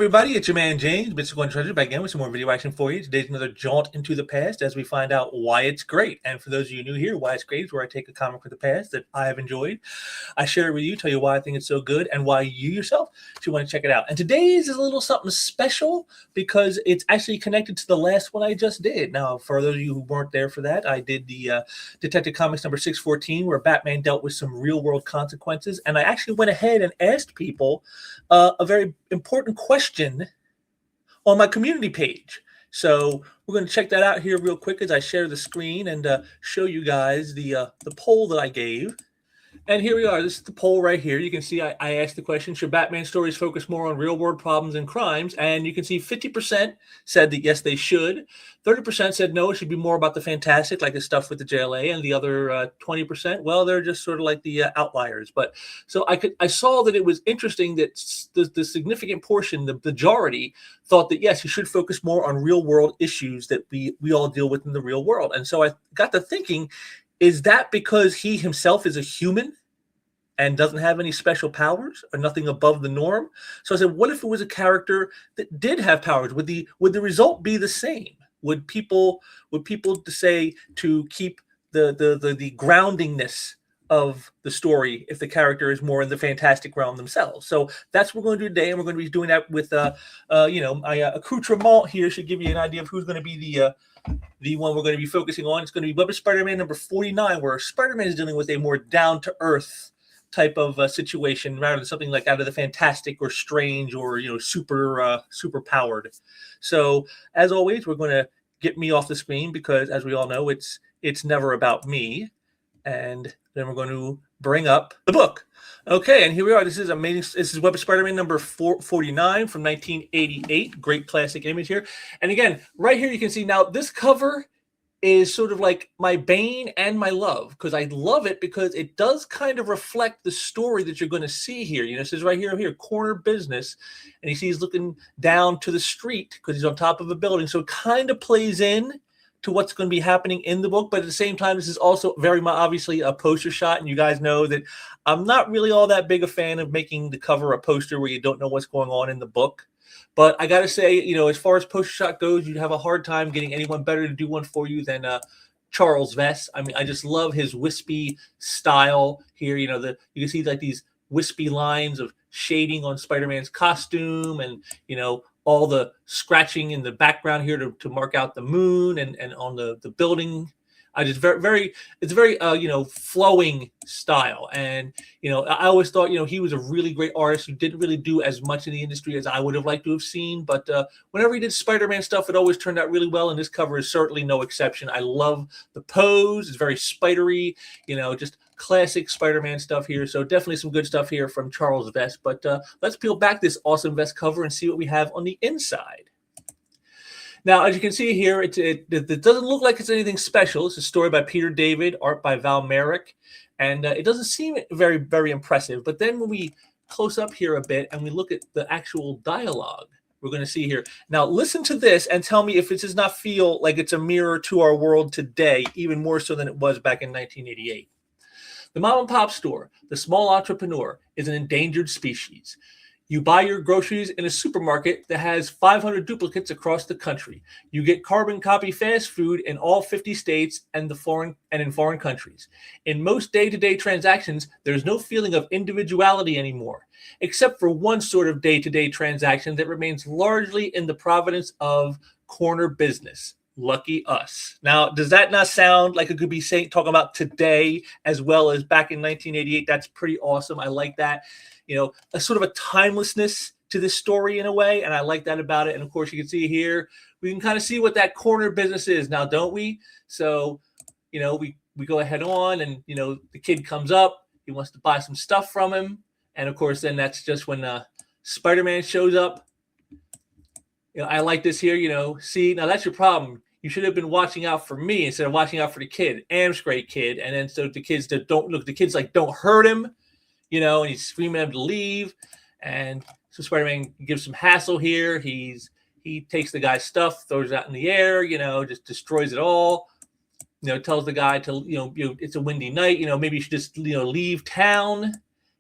everybody, it's your man James, Mr. Going Treasure, back again with some more video action for you. Today's another jaunt into the past as we find out why it's great. And for those of you new here, why it's great is where I take a comic from the past that I have enjoyed. I share it with you, tell you why I think it's so good, and why you yourself should want to check it out. And today's is a little something special because it's actually connected to the last one I just did. Now, for those of you who weren't there for that, I did the Detective Comics number 614, where Batman dealt with some real-world consequences. And I actually went ahead and asked people a very important question on my community page. So we're going to check that out here real quick as I share the screen and show you guys the poll that I gave. And here we are. This is the poll right here. You can see I asked the question, should Batman stories focus more on real-world problems and crimes? And you can see 50% said that yes, they should. 30% said no, it should be more about the fantastic, like the stuff with the JLA. And the other 20%, well, they're just sort of like the outliers. But so I saw that it was interesting that the significant portion, the majority, thought that yes, you should focus more on real-world issues that we all deal with in the real world. And so I got to thinking, is that because he himself is a human and doesn't have any special powers or nothing above the norm? So I said, what if it was a character that did have powers? Would the result be the same? Would people say to keep the groundingness of the story if the character is more in the fantastic realm themselves? So that's what we're going to do today, and we're going to be doing that with my accoutrement here should give you an idea of who's going to be the one we're going to be focusing on. It's going to be Web of Spider-Man number 49, where Spider-Man is dealing with a more down-to-earth type of situation rather than something like out of the fantastic or strange or super powered. So as always, we're going to get me off the screen because, as we all know, it's never about me. And then we're going to bring up the book. Okay, and here we are. This is amazing. This is Web of Spider-Man number 49 from 1988. Great classic image here. And again, right here you can see now this cover is sort of like my bane and my love, because I love it because it does kind of reflect the story that you're going to see here. You know, it says right here, corner business, and you see he's looking down to the street because he's on top of a building. So it kind of plays in to what's going to be happening in the book, but at the same time, this is also very obviously a poster shot, and you guys know that I'm not really all that big a fan of making the cover a poster where you don't know what's going on in the book. But I got to say, as far as poster shot goes, you'd have a hard time getting anyone better to do one for you than Charles Vess. I mean, I just love his wispy style here. You can see like these wispy lines of shading on Spider-Man's costume, and all the scratching in the background here to mark out the moon and on the building. I just it's very flowing style. And I always thought he was a really great artist who didn't really do as much in the industry as I would have liked to have seen, but whenever he did Spider-Man stuff, it always turned out really well, and this cover is certainly no exception. I love the pose. It's very spidery, just classic Spider-Man stuff here. So definitely some good stuff here from Charles Vess. But let's peel back this awesome Vess cover and see what we have on the inside. Now, as you can see here, it doesn't look like it's anything special. It's a story by Peter David, art by Val Merrick, and it doesn't seem very, very impressive. But then when we close up here a bit and we look at the actual dialogue, we're going to see here. Now, listen to this and tell me if it does not feel like it's a mirror to our world today, even more so than it was back in 1988. The mom and pop store, the small entrepreneur, is an endangered species. You buy your groceries in a supermarket that has 500 duplicates across the country. You get carbon copy fast food in all 50 states and in foreign countries. In most day-to-day transactions, there's no feeling of individuality anymore, except for one sort of day-to-day transaction that remains largely in the providence of corner business. Lucky us. Now, does that not sound like it could be talking about today as well as back in 1988? That's pretty awesome. I like that. A sort of a timelessness to this story in a way, and I like that about it. And of course, you can see here, we can kind of see what that corner business is now, don't we? So, we go ahead on, and the kid comes up, he wants to buy some stuff from him, and of course, then that's just when Spider-Man shows up. I like this here. See, now that's your problem. You should have been watching out for me instead of watching out for the kid. Am's great kid, and then so the kids that don't look, the kids like don't hurt him. And he's screaming at him to leave. And so Spider-Man gives some hassle here. He takes the guy's stuff, throws it out in the air, just destroys it all. Tells the guy to, it's a windy night, maybe you should just, leave town.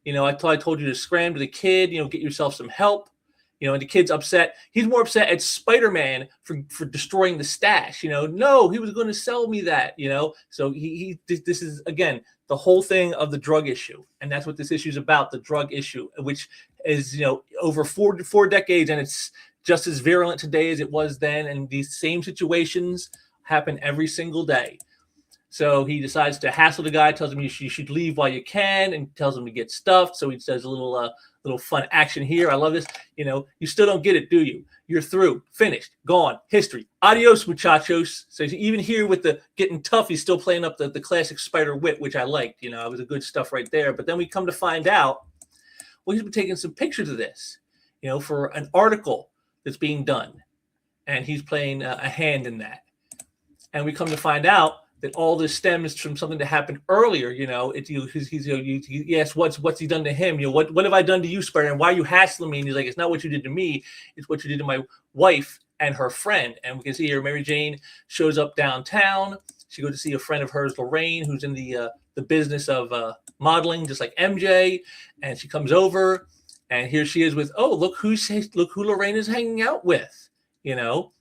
I told you to scram to the kid, get yourself some help. And the kid's upset. He's more upset at Spider-Man for destroying the stash. No, he was going to sell me that. So this is again the whole thing of the drug issue, and that's what this issue is about, the drug issue, which is over four decades, and it's just as virulent today as it was then, and these same situations happen every single day. So he decides to hassle the guy, tells him you should leave while you can, and tells him to get stuffed. So he does a little fun action here. I love this. You still don't get it, do you? You're through, finished, gone, history. Adios, muchachos. So even here with the getting tough, he's still playing up the classic Spider wit, which I liked. It was a good stuff right there. But then we come to find out, well, he's been taking some pictures of this, for an article that's being done, and he's playing a hand in that. And we come to find out that all this stems from something that happened earlier. He asks, what's he done to him? What have I done to you, Spider? And why are you hassling me? And he's like, it's not what you did to me, it's what you did to my wife and her friend. And we can see here Mary Jane shows up downtown. She goes to see a friend of hers, Lorraine, who's in the business of modeling, just like MJ. And she comes over, and here she is with, look who Lorraine is hanging out with. I'm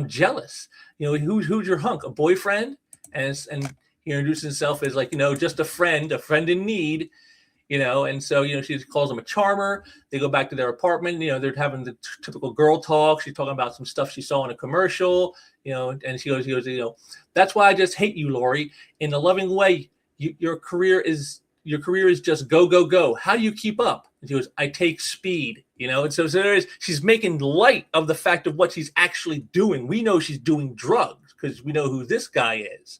jealous. Who's your hunk? A boyfriend? And he introduces himself as just a friend in need. And so she calls him a charmer. They go back to their apartment. They're having the typical girl talk. She's talking about some stuff she saw in a commercial. And she goes, that's why I just hate you, Lori. In a loving way, your career is just go, go, go. How do you keep up? And she goes, I take speed, And so she's making light of the fact of what she's actually doing. We know she's doing drugs because we know who this guy is.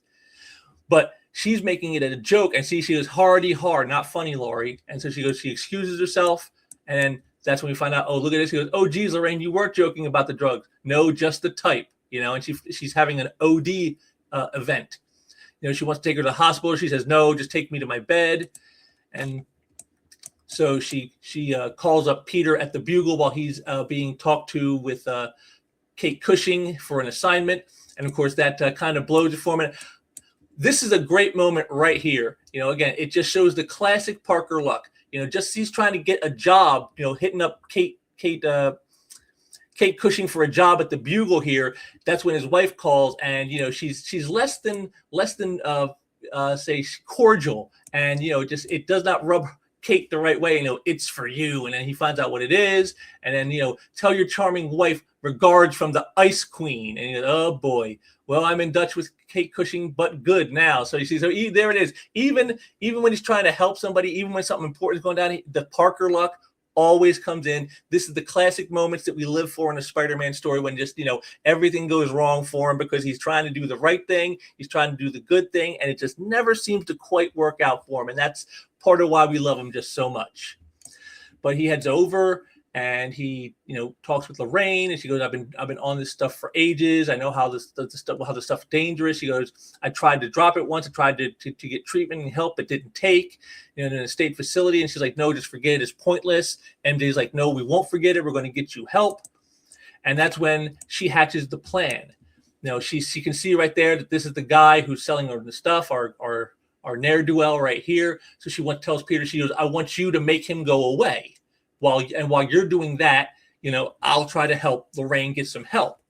But she's making it a joke. And she goes, hard, not funny, Lori. And so she excuses herself. And that's when we find out, look at this. She goes, geez, Lorraine, you weren't joking about the drugs. No, just the type, And she's having an OD event. She wants to take her to the hospital. She says, no, just take me to my bed. And so she calls up Peter at the Bugle while he's being talked to with Kate Cushing for an assignment. And of course, that kind of blows it for a minute. This is a great moment right here. Again, it just shows the classic Parker luck. Just he's trying to get a job, hitting up Kate Cushing for a job at the Bugle here. That's when his wife calls, and she's less than say cordial, and it does not rub Kate the right way. It's for you. And then he finds out what it is, and then tell your charming wife regards from the Ice Queen. And he goes, oh boy, well, I'm in Dutch with Kate Cushing, but good now. So you see, there it is. Even when he's trying to help somebody, even when something important is going down, the Parker luck always comes in. This is the classic moments that we live for in a Spider-Man story, when just everything goes wrong for him because he's trying to do the right thing, he's trying to do the good thing, and it just never seems to quite work out for him. And that's part of why we love him just so much. But he heads over and he talks with Lorraine, and she goes, I've been on this stuff for ages. I know how the stuff's dangerous. She goes, I tried to drop it once. I tried to get treatment and help, but didn't take. In a state facility. And she's like, no, just forget it. It's pointless. MJ's like, no, we won't forget it. We're going to get you help. And that's when she hatches the plan. She can see right there that this is the guy who's selling her the stuff, our ne'er-do-well right here. So she tells Peter, she goes, I want you to make him go away. While you're doing that, I'll try to help Lorraine get some help.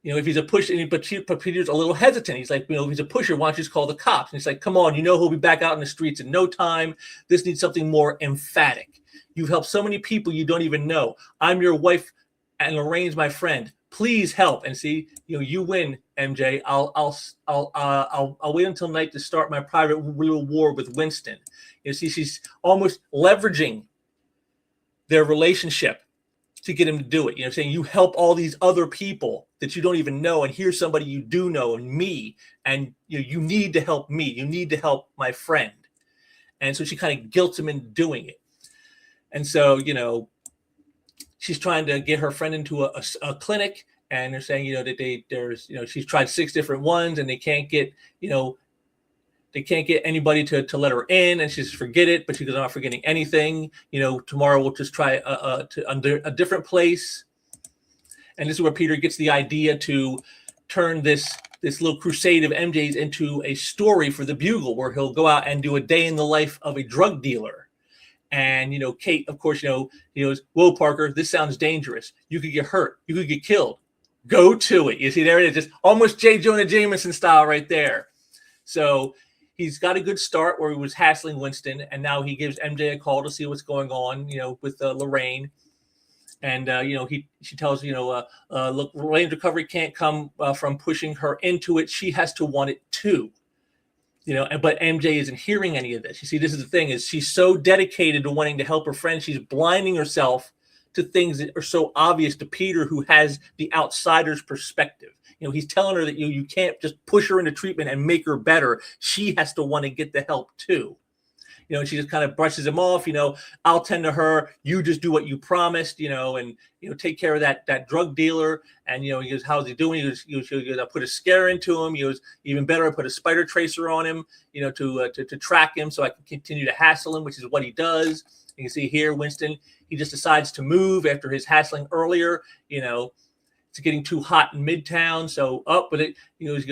If he's a pusher, but Peter's a little hesitant. He's like, if he's a pusher, why don't you just call the cops? And he's like, come on, he'll be back out in the streets in no time. This needs something more emphatic. You've helped so many people you don't even know. I'm your wife, and Lorraine's my friend. Please help. And see, you win, MJ. I'll wait until night to start my private little war with Winston. She's almost leveraging their relationship to get him to do it. Saying you help all these other people that you don't even know, and here's somebody you do know, and me, and you need to help me. You need to help my friend. And so she kind of guilts him into doing it. And so, she's trying to get her friend into a clinic, and they're saying, that she's tried 6 different ones, and they can't get anybody to let her in, and she says, forget it. But she goes, I'm not forgetting anything. Tomorrow we'll just try under a different place. And this is where Peter gets the idea to turn this little crusade of MJ's into a story for the Bugle, where he'll go out and do a day in the life of a drug dealer. And, Kate, of course, he goes, whoa, Parker, this sounds dangerous. You could get hurt. You could get killed. Go to it. You see, there it is. Just almost J. Jonah Jameson style right there. So he's got a good start where he was hassling Winston, and now he gives MJ a call to see what's going on, with Lorraine. And, she tells, look, Lorraine's recovery can't come from pushing her into it. She has to want it too. But MJ isn't hearing any of this. You see, this is the thing, is she's so dedicated to wanting to help her friend, she's blinding herself to things that are so obvious to Peter, who has the outsider's perspective. He's telling her that you can't just push her into treatment and make her better. She has to want to get the help too. And she just kind of brushes him off. I'll tend to her. You just do what you promised. And take care of that drug dealer. And he goes, how's he doing? He goes, I put a scare into him. He goes, even better, I put a spider tracer on him. To track him so I can continue to hassle him, which is what he does. You can see here, Winston, he just decides to move after his hassling earlier. It's getting too hot in Midtown. So up with it. He goes,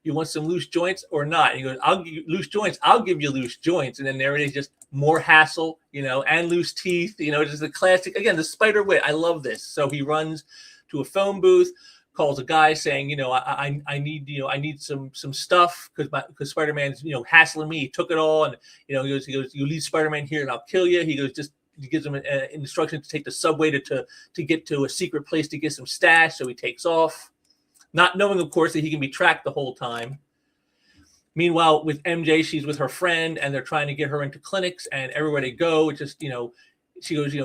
you want some loose joints or not? And he goes, I'll give you loose joints. I'll give you loose joints. And then there it is, just more hassle, and loose teeth, just the classic, again, the spider wit. I love this. So he runs to a phone booth, calls a guy saying, I need some stuff because Spider-Man's, hassling me. He took it all. And, he goes, you leave Spider-Man here and I'll kill you. He goes, he gives him an instruction to take the subway to get to a secret place to get some stash. So he takes off, not knowing, of course, that he can be tracked the whole time. Meanwhile, with MJ, she's with her friend and they're trying to get her into clinics, and everywhere they go, it's just, she goes, you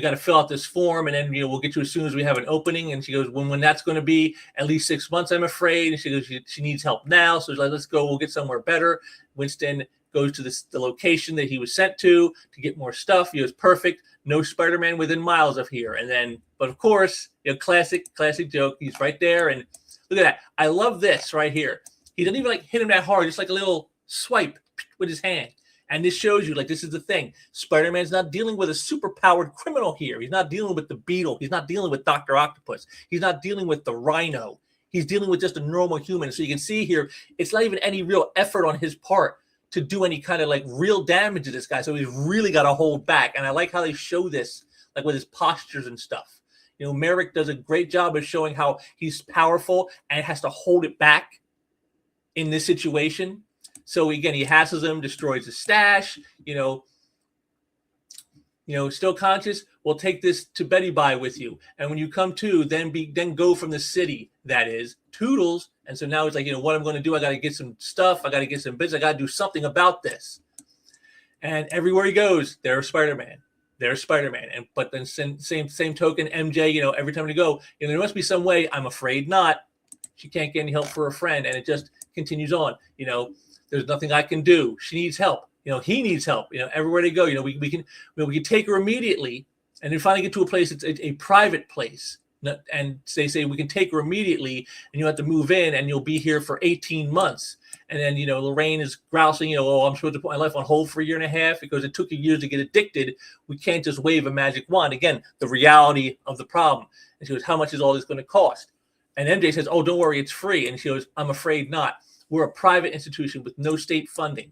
got to fill out this form, and then, we'll get you as soon as we have an opening. And she goes, when that's going to be, at least 6 months, I'm afraid. And she goes, she needs help now. So she's like, let's go. We'll get somewhere better. Winston goes to the location that he was sent to get more stuff. He goes, perfect. No Spider-Man within miles of here. And then, but of course, classic joke. He's right there. And look at that. I love this right here. He doesn't even hit him that hard. Just like a little swipe with his hand. And this shows you, this is the thing. Spider-Man's not dealing with a super-powered criminal here. He's not dealing with the Beetle. He's not dealing with Dr. Octopus. He's not dealing with the Rhino. He's dealing with just a normal human. So you can see here, it's not even any real effort on his part to do any kind of real damage to this guy. So he's really got to hold back. And I like how they show this, with his postures and stuff. Merrick does a great job of showing how he's powerful and has to hold it back in this situation. So again, he hassles him, destroys his stash, still conscious. We'll take this to Betty Bye with you. And when you come to, then go from the city, that is, Toodles. And so now he's like, what I'm going to do, I got to get some stuff. I got to get some bits. I got to do something about this. And everywhere he goes, there's Spider-Man. There's Spider-Man. But then same token, MJ, every time we go, there must be some way. I'm afraid not. She can't get any help for her friend. And it just continues on. There's nothing I can do. She needs help. He needs help. Everywhere they go, we can take her immediately, and then finally get to a place. It's a private place, and they say we can take her immediately, and you have to move in, and you'll be here for 18 months. And then Lorraine is grousing, oh, I'm supposed to put my life on hold for 1.5 years because it took you years to get addicted. We can't just wave a magic wand. Again, the reality of the problem. And she goes, how much is all this going to cost? And MJ says, oh, don't worry, it's free. And she goes, I'm afraid not. We're a private institution with no state funding.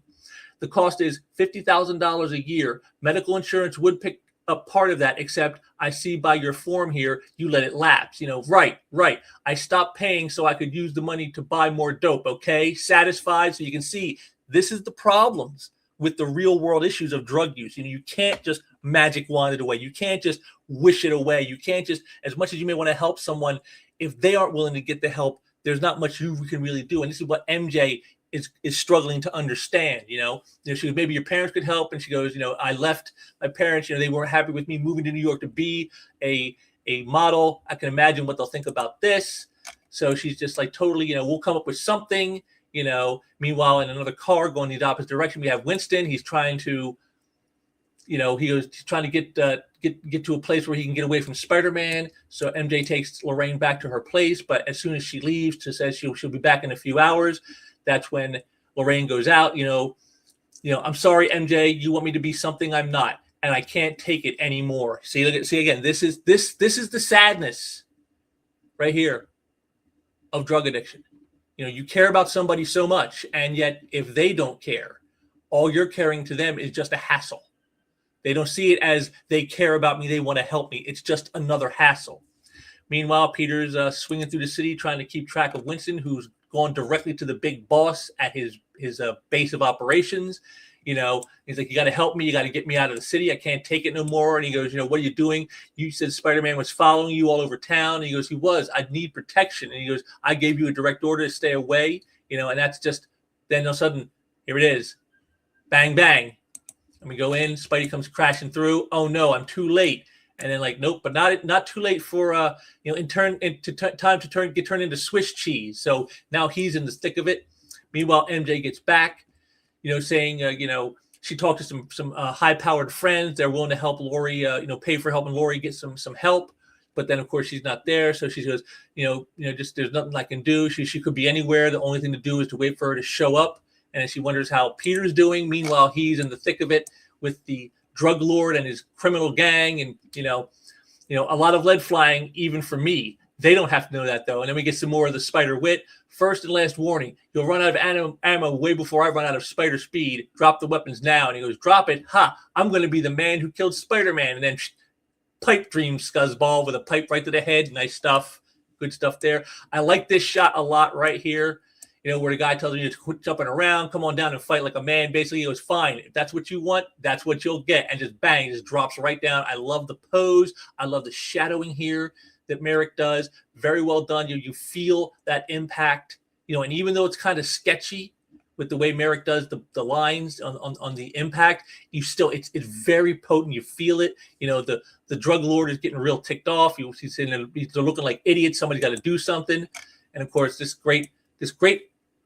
The cost is $50,000 a year. Medical insurance would pick up part of that, except I see by your form here, you let it lapse. Right. I stopped paying so I could use the money to buy more dope, okay? Satisfied? So you can see this is the problems with the real world issues of drug use. You can't just magic wand it away. You can't just wish it away. You can't just, as much as you may want to help someone, if they aren't willing to get the help, there's not much you can really do. And this is what MJ is struggling to understand. She goes, maybe your parents could help. And she goes, I left my parents, they weren't happy with me moving to New York to be a model. I can imagine what they'll think about this. So she's just totally, we'll come up with something, meanwhile, in another car going the opposite direction, we have Winston. He's trying to, he's trying to get to a place where he can get away from Spider-Man. So MJ takes Lorraine back to her place, but as soon as she leaves, she says she'll be back in a few hours. That's when Lorraine goes out. I'm sorry, MJ. You want me to be something I'm not, and I can't take it anymore. See again. This is the sadness right here of drug addiction. You care about somebody so much, and yet if they don't care, all you're caring to them is just a hassle. They don't see it as they care about me, they want to help me. It's just another hassle. Meanwhile, Peter's swinging through the city trying to keep track of Winston, who's gone directly to the big boss at his base of operations. He's like, you got to help me. You got to get me out of the city. I can't take it no more. And he goes, what are you doing? You said Spider-Man was following you all over town. And he goes, he was. I need protection. And he goes, I gave you a direct order to stay away. And that's just, then all of a sudden, here it is. Bang, bang. And we go in. Spidey comes crashing through. Oh, no, I'm too late. And then nope, but not too late for time to get turned into Swiss cheese. So now he's in the thick of it. Meanwhile, MJ gets back, saying she talked to some high-powered friends. They're willing to help Lori, pay for helping Lori get some help. But then of course she's not there, so she goes, just there's nothing I can do. She could be anywhere. The only thing to do is to wait for her to show up. And then she wonders how Peter's doing. Meanwhile, he's in the thick of it with the drug lord and his criminal gang, and a lot of lead flying even for me. They don't have to know that though. And then we get some more of the Spider wit. First and last warning: you'll run out of ammo way before I run out of Spider speed. Drop the weapons now. And he goes, drop it. I'm going to be the man who killed Spider-Man. And then pipe dream scuzzball with a pipe right to the head. Nice stuff. Good stuff there. I like this shot a lot right here. Where the guy tells you to quit jumping around, come on down and fight like a man. Basically, he goes, fine. If that's what you want, that's what you'll get. And just bang, just drops right down. I love the pose. I love the shadowing here that Merrick does. Very well done. You feel that impact, and even though it's kind of sketchy with the way Merrick does the lines on the impact, it's very potent. You feel it. The drug lord is getting real ticked off. He's they're looking like idiots. Somebody's got to do something. And of course, this great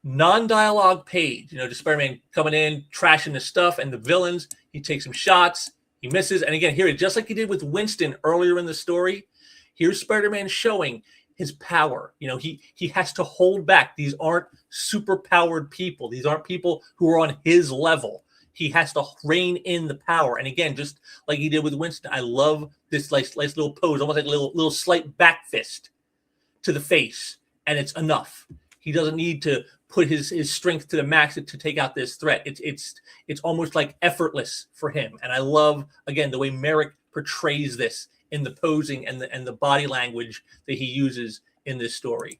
non-dialogue page, just Spider-Man coming in, trashing the stuff and the villains. He takes some shots, he misses, and again, here, just like he did with Winston earlier in the story, here's Spider-Man showing his power. He has to hold back. These aren't super-powered people. These aren't people who are on his level. He has to rein in the power. And again, just like he did with Winston, I love this nice little pose, almost like a little slight back fist to the face, and it's enough. He doesn't need to put his strength to the max to take out this threat. It's almost like effortless for him. And I love, again, the way Merrick portrays this in the posing and the body language that he uses in this story.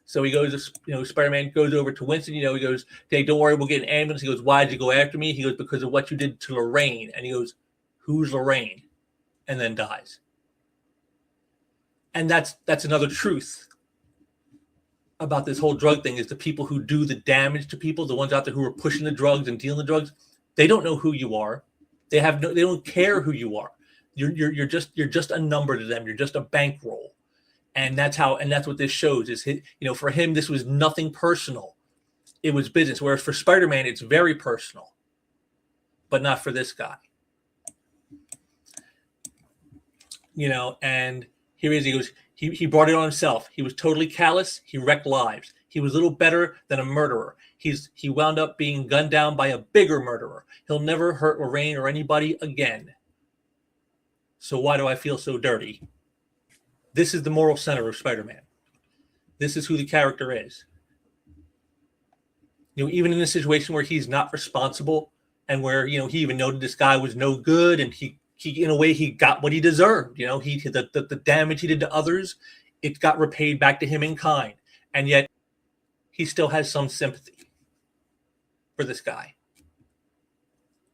So he goes, Spider-Man goes over to Winston. He goes, hey, don't worry, we'll get an ambulance. He goes, why'd you go after me? He goes, because of what you did to Lorraine. And he goes, who's Lorraine? And then dies. And that's another truth about this whole drug thing, is the people who do the damage to people, the ones out there who are pushing the drugs and dealing the drugs, they don't know who you are. They don't care who you are. You're just a number to them. You're just a bankroll. And that's what this shows is, for him, this was nothing personal. It was business. Whereas for Spider-Man, it's very personal, but not for this guy. And here he is. He goes, he brought it on himself. He was totally callous. He wrecked lives. He was little better than a murderer. He wound up being gunned down by a bigger murderer. He'll never hurt Lorraine or anybody again. So why do I feel so dirty? This is the moral center of Spider-Man. This is who the character is. Even in a situation where he's not responsible and where, he even noted this guy was no good, and he in a way, he got what he deserved. The damage he did to others, it got repaid back to him in kind. And yet he still has some sympathy for this guy.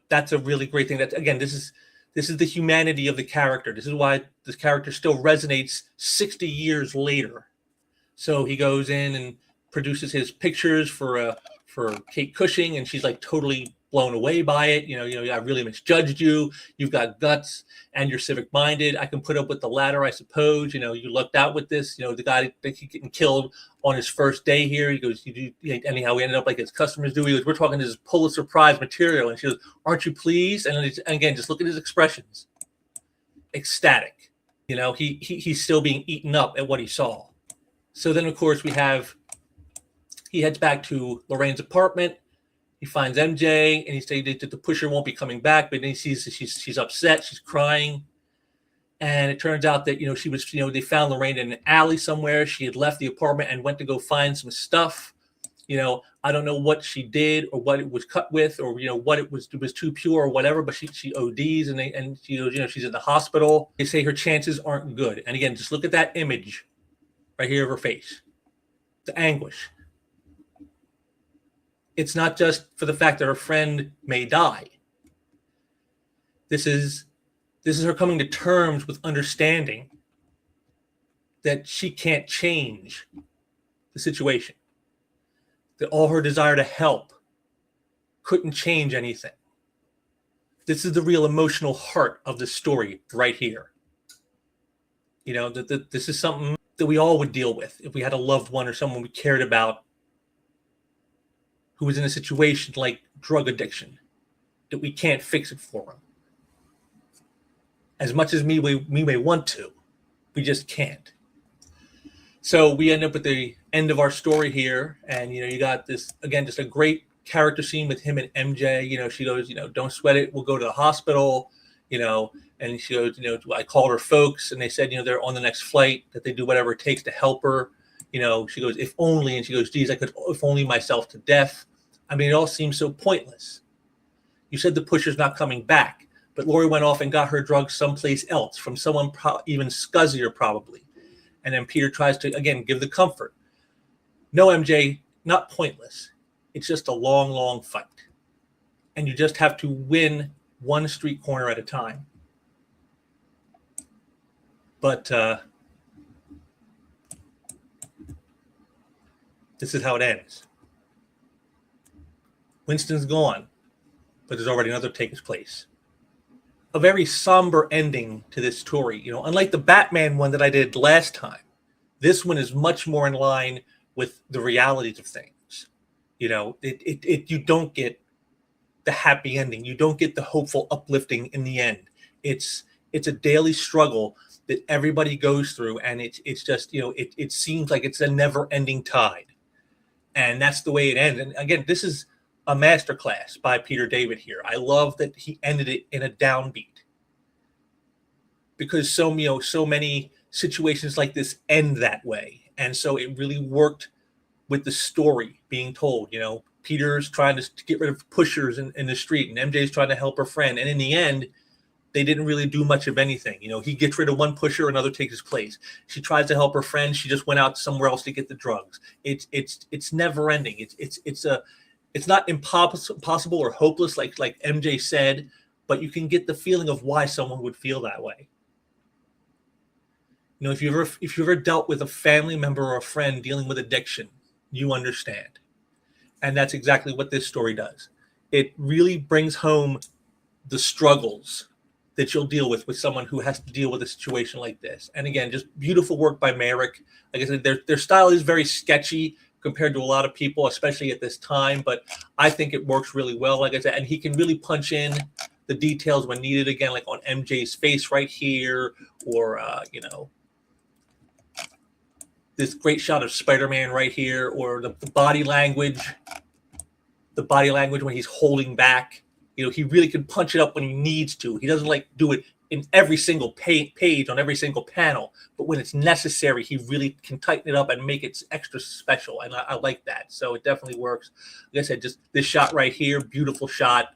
That's a really great thing. That, again, this is the humanity of the character. This is why this character still resonates 60 years later. So he goes in and produces his pictures for Kate Cushing, and she's like totally blown away by it. I really misjudged you. You've got guts and you're civic minded. I can put up with the latter, I suppose. You lucked out with this. The guy getting killed on his first day here. He goes, anyhow, we ended up like his customers do. He goes, we're talking this Pulitzer Prize material. And she goes, aren't you pleased? And again, just look at his expressions. Ecstatic. He's still being eaten up at what he saw. So then, of course, he heads back to Lorraine's apartment. He finds MJ, and he says that the pusher won't be coming back, but then he sees that she's upset, she's crying. And it turns out that, she was, they found Lorraine in an alley somewhere. She had left the apartment and went to go find some stuff. I don't know what she did or what it was cut with, or what it was too pure or whatever, but she ODs, and she goes, she's in the hospital. They say her chances aren't good. And again, just look at that image right here of her face, the anguish. It's not just for the fact that her friend may die. This is her coming to terms with understanding that she can't change the situation, that all her desire to help couldn't change anything. This is the real emotional heart of the story right here. This is something that we all would deal with if we had a loved one or someone we cared about who was in a situation like drug addiction, that we can't fix it for them. As much as we may want to, we just can't. So we end up at the end of our story here, and you got this, again, just a great character scene with him and MJ. She goes, don't sweat it, we'll go to the hospital, and she goes, I called her folks and they said, they're on the next flight, that they do whatever it takes to help her. She goes, if only, and she goes, geez, I could if only myself to death. I mean, it all seems so pointless. You said the pusher's not coming back, but Lori went off and got her drugs someplace else from someone even scuzzier probably. And then Peter tries to, again, give the comfort. No, MJ, not pointless. It's just a long, long fight. And you just have to win one street corner at a time. But this is how it ends. Winston's gone, but there's already another taking place. A very somber ending to this story. Unlike the Batman one that I did last time, this one is much more in line with the realities of things. You don't get the happy ending. You don't get the hopeful uplifting in the end. It's a daily struggle that everybody goes through, and it's just, it seems like it's a never-ending tide. And that's the way it ends. And again, this is a masterclass by Peter David here. I love that he ended it in a downbeat, because so many situations like this end that way. And so it really worked with the story being told. Peter's trying to get rid of pushers in the street, and MJ's trying to help her friend. And in the end, they didn't really do much of anything. He gets rid of one pusher, another takes his place. She tries to help her friend. She just went out somewhere else to get the drugs. It's never ending. It's not impossible or hopeless like MJ said, but you can get the feeling of why someone would feel that way. If you ever dealt with a family member or a friend dealing with addiction, you understand. And that's exactly what this story does. It really brings home the struggles that you'll deal with someone who has to deal with a situation like this. And again, just beautiful work by Merrick. Like I said, their style is very sketchy compared to a lot of people, especially at this time, but I think it works really well, like I said, and he can really punch in the details when needed, again, like on MJ's face right here, or, this great shot of Spider-Man right here, or the body language when he's holding back. He really can punch it up when he needs to. He doesn't do it in every single page on every single panel, but when it's necessary, he really can tighten it up and make it extra special. And I like that. So it definitely works. Like I said, just this shot right here, beautiful shot.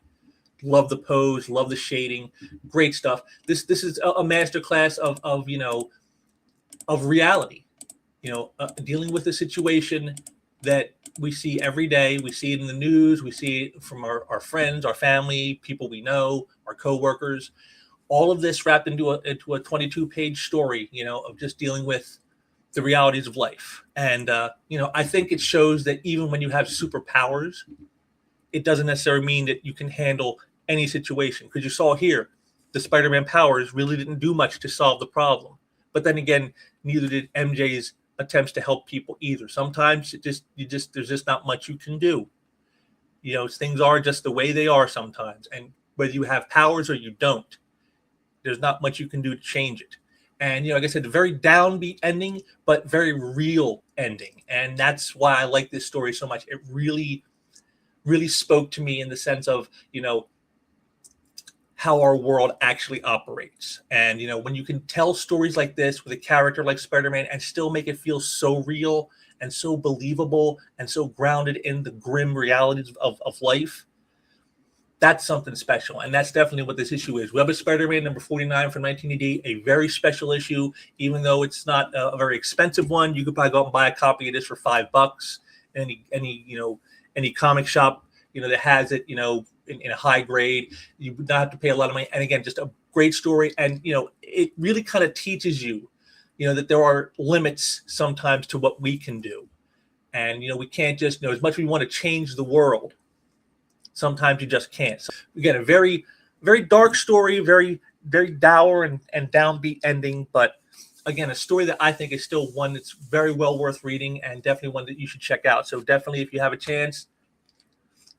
Love the pose, love the shading, great stuff. This is a masterclass of reality. Dealing with a situation that we see every day. We see it in the news. We see it from our friends, our family, people we know, our coworkers. All of this wrapped into a 22-page story, of just dealing with the realities of life. And, I think it shows that even when you have superpowers, it doesn't necessarily mean that you can handle any situation. Because you saw here, the Spider-Man powers really didn't do much to solve the problem. But then again, neither did MJ's attempts to help people either. Sometimes there's just not much you can do. Things are just the way they are sometimes. And whether you have powers or you don't, there's not much you can do to change it. And, like I said, a very downbeat ending, but very real ending. And that's why I like this story so much. It really, really spoke to me in the sense of, how our world actually operates. And, when you can tell stories like this with a character like Spider-Man and still make it feel so real and so believable and so grounded in the grim realities of life. That's something special, and that's definitely what this issue is. Web of Spider-Man number 49 from 1980, a very special issue. Even though it's not a very expensive one, you could probably go out and buy a copy of this for $5. Any comic shop that has it in a high grade, you would not have to pay a lot of money. And again, just a great story, and it really kind of teaches you, that there are limits sometimes to what we can do, and we can't just as much as we want to change the world. Sometimes you just can't. So again, a very, very dark story, very, very dour and downbeat ending. But again, a story that I think is still one that's very well worth reading, and definitely one that you should check out. So definitely, if you have a chance,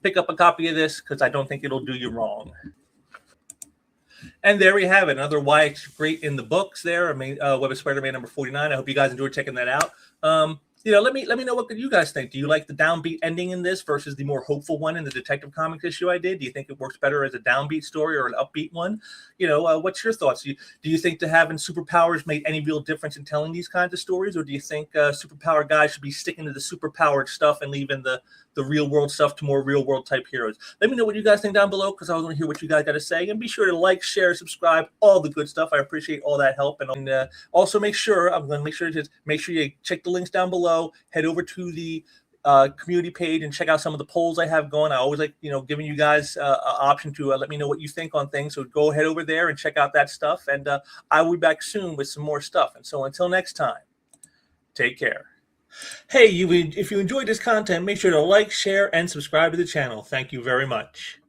pick up a copy of this, because I don't think it'll do you wrong. And there we have it. Another Why It's Great in the books there. Web of Spider-Man number 49. I hope you guys enjoyed checking that out. Let me know what you guys think. Do you like the downbeat ending in this versus the more hopeful one in the Detective Comics issue I did? Do you think it works better as a downbeat story or an upbeat one? What's your thoughts? Do you think that having superpowers made any real difference in telling these kinds of stories, or do you think superpower guys should be sticking to the superpowered stuff and leaving the real world stuff to more real world type heroes? Let me know what you guys think down below, because I want to hear what you guys got to say. And be sure to like, share, subscribe, all the good stuff. I appreciate all that help. And also make sure you check the links down below. Head over to the community page and check out some of the polls I have going. I always like giving you guys an option to let me know what you think on things. So go ahead over there and check out that stuff. And I will be back soon with some more stuff. And so until next time, take care. Hey, if you enjoyed this content, make sure to like, share, and subscribe to the channel. Thank you very much.